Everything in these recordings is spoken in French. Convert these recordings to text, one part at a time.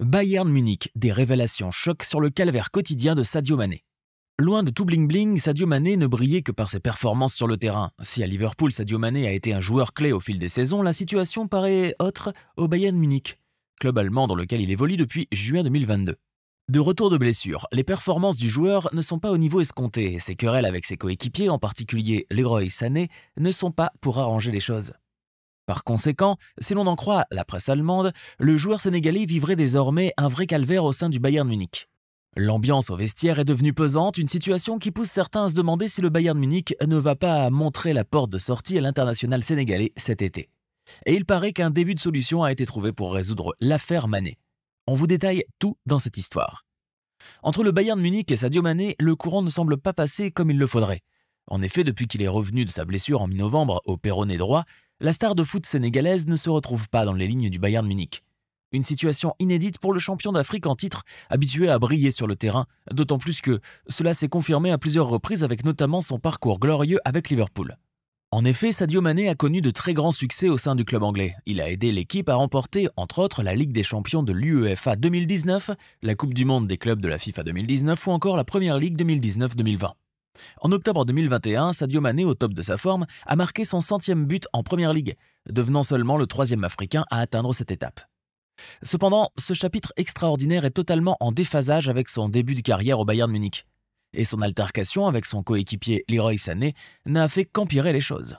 Bayern Munich, des révélations choc sur le calvaire quotidien de Sadio Mané. Loin de tout bling-bling, Sadio Mané ne brillait que par ses performances sur le terrain. Si à Liverpool, Sadio Mané a été un joueur clé au fil des saisons, la situation paraît autre au Bayern Munich, club allemand dans lequel il évolue depuis juin 2022. De retour de blessure, les performances du joueur ne sont pas au niveau escompté et ses querelles avec ses coéquipiers, en particulier Leroy Sané, ne sont pas pour arranger les choses. Par conséquent, si l'on en croit la presse allemande, le joueur sénégalais vivrait désormais un vrai calvaire au sein du Bayern Munich. L'ambiance au vestiaire est devenue pesante, une situation qui pousse certains à se demander si le Bayern Munich ne va pas montrer la porte de sortie à l'international sénégalais cet été. Et il paraît qu'un début de solution a été trouvé pour résoudre l'affaire Mané. On vous détaille tout dans cette histoire. Entre le Bayern Munich et Sadio Mané, le courant ne semble pas passer comme il le faudrait. En effet, depuis qu'il est revenu de sa blessure en mi-novembre au péroné droit, la star de foot sénégalaise ne se retrouve pas dans les lignes du Bayern Munich. Une situation inédite pour le champion d'Afrique en titre, habitué à briller sur le terrain, d'autant plus que cela s'est confirmé à plusieurs reprises avec notamment son parcours glorieux avec Liverpool. En effet, Sadio Mané a connu de très grands succès au sein du club anglais. Il a aidé l'équipe à remporter, entre autres, la Ligue des champions de l'UEFA 2019, la Coupe du monde des clubs de la FIFA 2019 ou encore la Première Ligue 2019-2020. En octobre 2021, Sadio Mané, au top de sa forme, a marqué son 100e but en Première Ligue, devenant seulement le 3e Africain à atteindre cette étape. Cependant, ce chapitre extraordinaire est totalement en déphasage avec son début de carrière au Bayern Munich. Et son altercation avec son coéquipier Leroy Sané n'a fait qu'empirer les choses.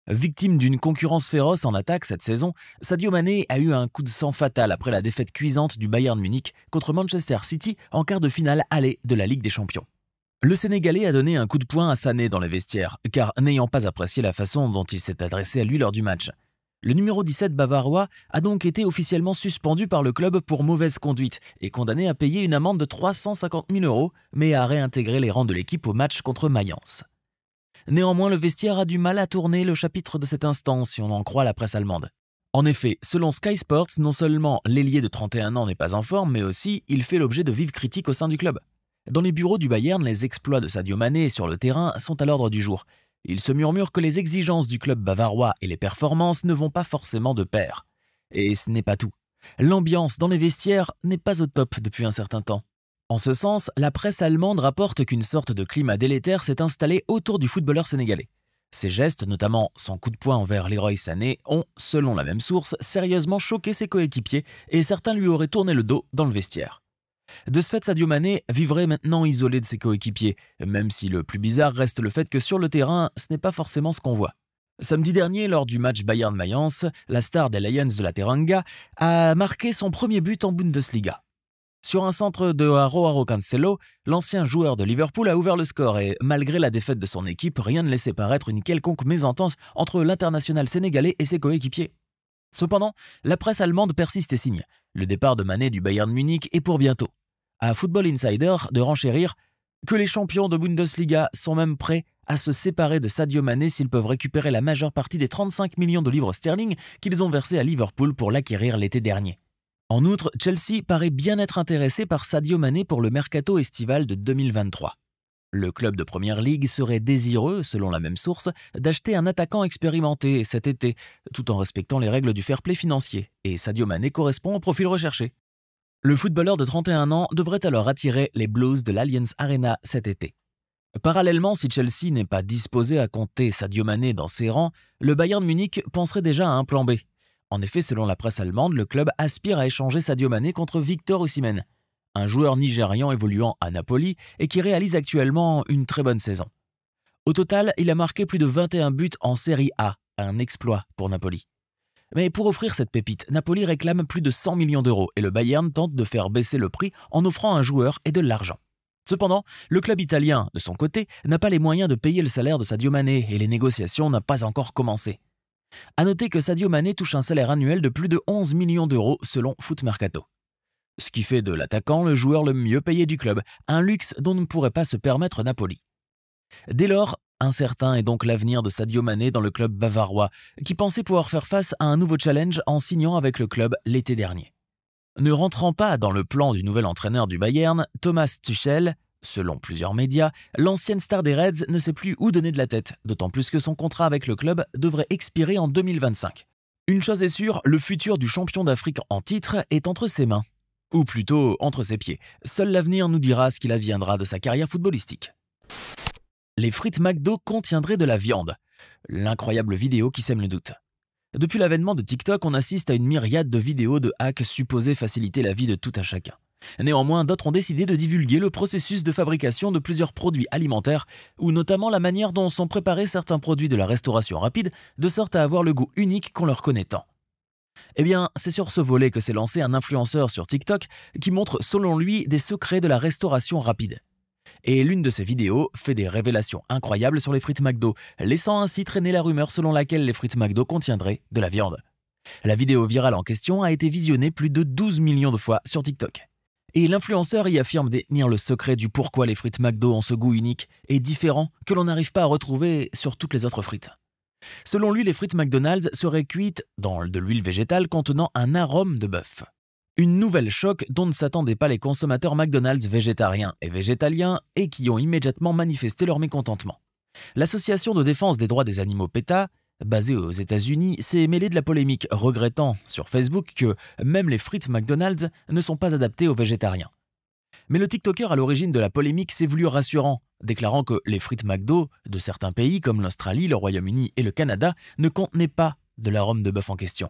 Victime d'une concurrence féroce en attaque cette saison, Sadio Mané a eu un coup de sang fatal après la défaite cuisante du Bayern Munich contre Manchester City en quart de finale aller de la Ligue des Champions. Le Sénégalais a donné un coup de poing à Sané dans les vestiaires, car n'ayant pas apprécié la façon dont il s'est adressé à lui lors du match. Le numéro 17 bavarois a donc été officiellement suspendu par le club pour mauvaise conduite et condamné à payer une amende de 350 000 €, mais à réintégrer les rangs de l'équipe au match contre Mayence. Néanmoins, le vestiaire a du mal à tourner le chapitre de cette instance, si on en croit la presse allemande. En effet, selon Sky Sports, non seulement l'ailier de 31 ans n'est pas en forme, mais aussi il fait l'objet de vives critiques au sein du club. Dans les bureaux du Bayern, les exploits de Sadio Mané sur le terrain sont à l'ordre du jour. Il se murmure que les exigences du club bavarois et les performances ne vont pas forcément de pair. Et ce n'est pas tout. L'ambiance dans les vestiaires n'est pas au top depuis un certain temps. En ce sens, la presse allemande rapporte qu'une sorte de climat délétère s'est installé autour du footballeur sénégalais. Ses gestes, notamment son coup de poing envers Leroy Sané, ont, selon la même source, sérieusement choqué ses coéquipiers et certains lui auraient tourné le dos dans le vestiaire. De ce fait, Sadio Mané vivrait maintenant isolé de ses coéquipiers, même si le plus bizarre reste le fait que sur le terrain, ce n'est pas forcément ce qu'on voit. Samedi dernier, lors du match Bayern-Mayence, la star des Lions de la Teranga a marqué son premier but en Bundesliga. Sur un centre de Joao Cancelo, l'ancien joueur de Liverpool a ouvert le score et, malgré la défaite de son équipe, rien ne laissait paraître une quelconque mésentente entre l'international sénégalais et ses coéquipiers. Cependant, la presse allemande persiste et signe. Le départ de Mané du Bayern Munich est pour bientôt. À Football Insider de renchérir que les champions de Bundesliga sont même prêts à se séparer de Sadio Mané s'ils peuvent récupérer la majeure partie des 35 millions de livres sterling qu'ils ont versés à Liverpool pour l'acquérir l'été dernier. En outre, Chelsea paraît bien être intéressé par Sadio Mané pour le mercato estival de 2023. Le club de Première Ligue serait désireux, selon la même source, d'acheter un attaquant expérimenté cet été, tout en respectant les règles du fair play financier, et Sadio Mané correspond au profil recherché. Le footballeur de 31 ans devrait alors attirer les Blues de l'Allianz Arena cet été. Parallèlement, si Chelsea n'est pas disposé à compter Sadio Mané dans ses rangs, le Bayern Munich penserait déjà à un plan B. En effet, selon la presse allemande, le club aspire à échanger Sadio Mané contre Victor Osimhen, un joueur nigérian évoluant à Napoli et qui réalise actuellement une très bonne saison. Au total, il a marqué plus de 21 buts en Serie A, un exploit pour Napoli. Mais pour offrir cette pépite, Napoli réclame plus de 100 millions d'euros et le Bayern tente de faire baisser le prix en offrant un joueur et de l'argent. Cependant, le club italien, de son côté, n'a pas les moyens de payer le salaire de Sadio Mané et les négociations n'ont pas encore commencé. A noter que Sadio Mané touche un salaire annuel de plus de 11 millions d'euros selon Foot Mercato. Ce qui fait de l'attaquant le joueur le mieux payé du club, un luxe dont ne pourrait pas se permettre Napoli. Dès lors, incertain est donc l'avenir de Sadio Mané dans le club bavarois, qui pensait pouvoir faire face à un nouveau challenge en signant avec le club l'été dernier. Ne rentrant pas dans le plan du nouvel entraîneur du Bayern, Thomas Tuchel, selon plusieurs médias, l'ancienne star des Reds ne sait plus où donner de la tête, d'autant plus que son contrat avec le club devrait expirer en 2025. Une chose est sûre, le futur du champion d'Afrique en titre est entre ses mains. Ou plutôt entre ses pieds. Seul l'avenir nous dira ce qu'il adviendra de sa carrière footballistique. Les frites McDo contiendraient de la viande. L'incroyable vidéo qui sème le doute. Depuis l'avènement de TikTok, on assiste à une myriade de vidéos de hacks supposées faciliter la vie de tout un chacun. Néanmoins, d'autres ont décidé de divulguer le processus de fabrication de plusieurs produits alimentaires, ou notamment la manière dont sont préparés certains produits de la restauration rapide, de sorte à avoir le goût unique qu'on leur connaît tant. Eh bien, c'est sur ce volet que s'est lancé un influenceur sur TikTok qui montre, selon lui, des secrets de la restauration rapide. Et l'une de ses vidéos fait des révélations incroyables sur les frites McDo, laissant ainsi traîner la rumeur selon laquelle les frites McDo contiendraient de la viande. La vidéo virale en question a été visionnée plus de 12 millions de fois sur TikTok. Et l'influenceur y affirme détenir le secret du pourquoi les frites McDo ont ce goût unique et différent que l'on n'arrive pas à retrouver sur toutes les autres frites. Selon lui, les frites McDonald's seraient cuites dans de l'huile végétale contenant un arôme de bœuf. Une nouvelle choc dont ne s'attendaient pas les consommateurs McDonald's végétariens et végétaliens et qui ont immédiatement manifesté leur mécontentement. L'association de défense des droits des animaux PETA, basée aux États-Unis, s'est mêlée de la polémique, regrettant sur Facebook que même les frites McDonald's ne sont pas adaptées aux végétariens. Mais le TikToker à l'origine de la polémique s'est voulu rassurant, déclarant que les frites McDo de certains pays comme l'Australie, le Royaume-Uni et le Canada ne contenaient pas de l'arôme de bœuf en question.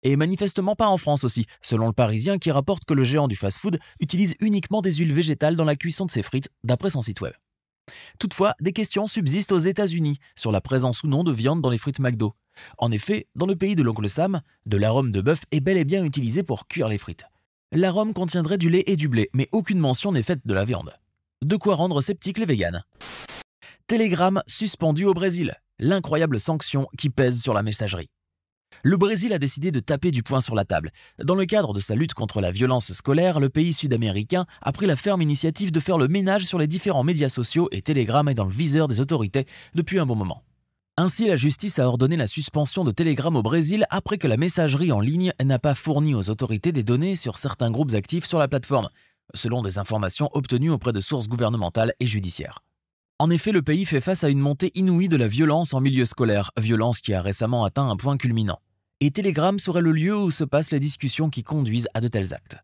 Et manifestement pas en France aussi, selon le Parisien qui rapporte que le géant du fast-food utilise uniquement des huiles végétales dans la cuisson de ses frites, d'après son site web. Toutefois, des questions subsistent aux États-Unis sur la présence ou non de viande dans les frites McDo. En effet, dans le pays de l'oncle Sam, de l'arôme de bœuf est bel et bien utilisé pour cuire les frites. L'arôme contiendrait du lait et du blé, mais aucune mention n'est faite de la viande. De quoi rendre sceptiques les véganes. Telegram suspendu au Brésil, l'incroyable sanction qui pèse sur la messagerie. Le Brésil a décidé de taper du poing sur la table. Dans le cadre de sa lutte contre la violence scolaire, le pays sud-américain a pris la ferme initiative de faire le ménage sur les différents médias sociaux et Telegram est dans le viseur des autorités depuis un bon moment. Ainsi, la justice a ordonné la suspension de Telegram au Brésil après que la messagerie en ligne n'a pas fourni aux autorités des données sur certains groupes actifs sur la plateforme, selon des informations obtenues auprès de sources gouvernementales et judiciaires. En effet, le pays fait face à une montée inouïe de la violence en milieu scolaire, violence qui a récemment atteint un point culminant. Et Telegram serait le lieu où se passent les discussions qui conduisent à de tels actes.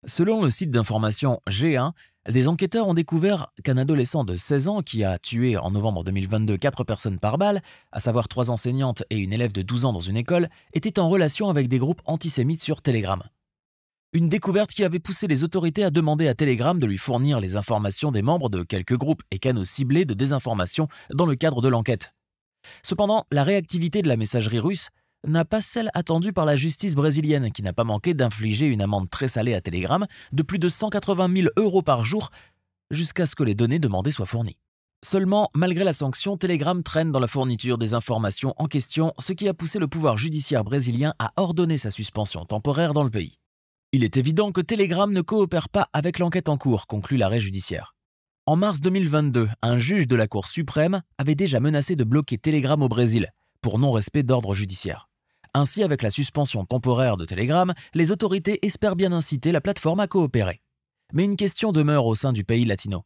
Selon le site d'information G1, des enquêteurs ont découvert qu'un adolescent de 16 ans qui a tué en novembre 2022 4 personnes par balle, à savoir 3 enseignantes et une élève de 12 ans dans une école, était en relation avec des groupes antisémites sur Telegram. Une découverte qui avait poussé les autorités à demander à Telegram de lui fournir les informations des membres de quelques groupes et canaux ciblés de désinformation dans le cadre de l'enquête. Cependant, la réactivité de la messagerie russe n'a pas celle attendue par la justice brésilienne qui n'a pas manqué d'infliger une amende très salée à Telegram de plus de 180 000 € par jour jusqu'à ce que les données demandées soient fournies. Seulement, malgré la sanction, Telegram traîne dans la fourniture des informations en question, ce qui a poussé le pouvoir judiciaire brésilien à ordonner sa suspension temporaire dans le pays. Il est évident que Telegram ne coopère pas avec l'enquête en cours, conclut l'arrêt judiciaire. En mars 2022, un juge de la Cour suprême avait déjà menacé de bloquer Telegram au Brésil pour non-respect d'ordre judiciaire. Ainsi, avec la suspension temporaire de Telegram, les autorités espèrent bien inciter la plateforme à coopérer. Mais une question demeure au sein du pays latino.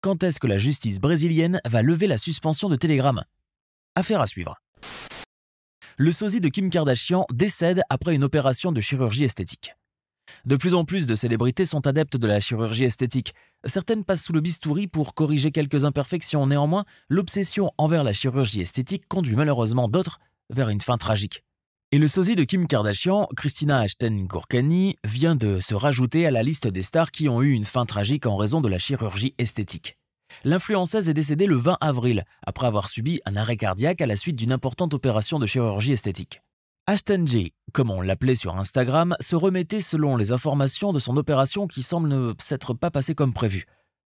Quand est-ce que la justice brésilienne va lever la suspension de Telegram? Affaire à suivre. Le sosie de Kim Kardashian décède après une opération de chirurgie esthétique. De plus en plus de célébrités sont adeptes de la chirurgie esthétique. Certaines passent sous le bistouri pour corriger quelques imperfections. Néanmoins, l'obsession envers la chirurgie esthétique conduit malheureusement d'autres vers une fin tragique. Et le sosie de Kim Kardashian, Christina Ashten-Kourkani, vient de se rajouter à la liste des stars qui ont eu une fin tragique en raison de la chirurgie esthétique. L'influenceuse est décédée le 20 avril, après avoir subi un arrêt cardiaque à la suite d'une importante opération de chirurgie esthétique. Ashten G, comme on l'appelait sur Instagram, se remettait selon les informations de son opération qui semble ne s'être pas passée comme prévu.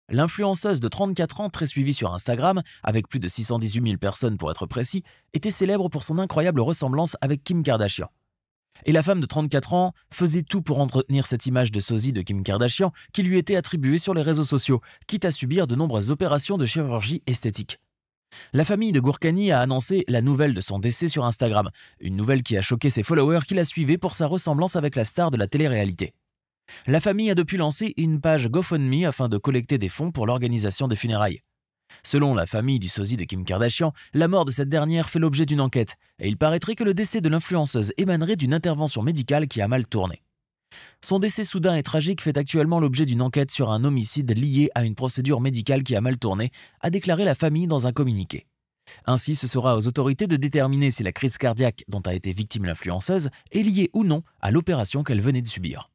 L'influenceuse de 34 ans, très suivie sur Instagram, avec plus de 618 000 personnes pour être précis, était célèbre pour son incroyable ressemblance avec Kim Kardashian. Et la femme de 34 ans faisait tout pour entretenir cette image de sosie de Kim Kardashian qui lui était attribuée sur les réseaux sociaux, quitte à subir de nombreuses opérations de chirurgie esthétique. La famille de Kourkani a annoncé la nouvelle de son décès sur Instagram, une nouvelle qui a choqué ses followers qui la suivaient pour sa ressemblance avec la star de la télé-réalité. La famille a depuis lancé une page GoFundMe afin de collecter des fonds pour l'organisation des funérailles. Selon la famille du sosie de Kim Kardashian, la mort de cette dernière fait l'objet d'une enquête et il paraîtrait que le décès de l'influenceuse émanerait d'une intervention médicale qui a mal tourné. Son décès soudain et tragique fait actuellement l'objet d'une enquête sur un homicide lié à une procédure médicale qui a mal tourné, a déclaré la famille dans un communiqué. Ainsi, ce sera aux autorités de déterminer si la crise cardiaque dont a été victime l'influenceuse est liée ou non à l'opération qu'elle venait de subir.